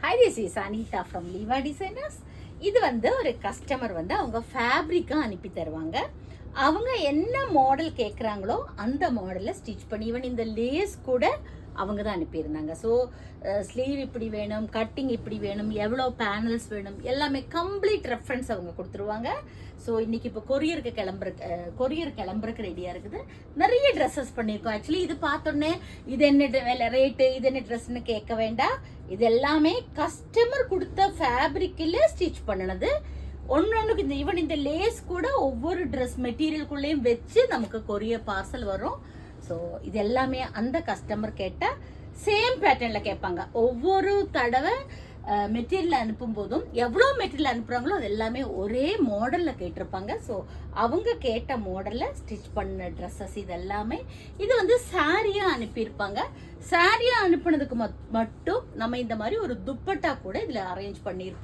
Hi, this is Anita from Liva Designers. இது ஒரு customer அவங்க ஃபேப்ரிக்கா அனுப்பி தருவாங்க. அவங்க என்ன மாடல் கேட்குறாங்களோ அந்த மாடலை ஸ்டிச் பண்ணி ஈவன் இந்த லேஸ் கூட அவங்க தான் அனுப்பியிருந்தாங்க. ஸோ ஸ்லீவ் இப்படி வேணும், கட்டிங் இப்படி வேணும், எவ்வளோ பேனல்ஸ் வேணும், எல்லாமே கம்ப்ளீட் ரெஃபரன்ஸ் அவங்க கொடுத்துருவாங்க. ஸோ இன்னைக்கு இப்போ கொரியர் கிளம்புறக்கு ரெடியாக இருக்குது. நிறைய ட்ரெஸ்ஸஸ் பண்ணியிருக்கோம். ஆக்சுவலி இது பார்த்தோன்னே இது என்ன ரேட்டு, இது என்ன ட்ரெஸ்ன்னு கேட்க வேண்டாம். இது எல்லாமே கஸ்டமர் கொடுத்த ஃபேப்ரிக்கில் ஸ்டிச் பண்ணினது. ஒன்னொன்னுக்கு ஈவன் இந்த லேஸ் கூட ஒவ்வொரு ட்ரெஸ் மெட்டீரியலுக்குள்ளேயும் வச்சு நமக்கு கொரியர் பார்சல் வரும். ஸோ இது எல்லாமே அந்த கஸ்டமர் கேட்டால் சேம் பேட்டர்னில் கேட்பாங்க. ஒவ்வொரு தடவை மெட்டீரியல் அனுப்பும் போதும் எவ்வளோ மெட்டீரியல் அனுப்புகிறாங்களோ அது எல்லாமே ஒரே மாடலில் கேட்டிருப்பாங்க. ஸோ அவங்க கேட்ட மாடலில் ஸ்டிச் பண்ண ட்ரெஸ்ஸஸ் இது எல்லாமே இது சாரியாக அனுப்பியிருப்பாங்க. சாரியாக அனுப்புனதுக்கு மட்டும் நம்ம இந்த மாதிரி ஒரு துப்பட்டா கூட இதில் அரேஞ்ச் பண்ணியிருப்போம்.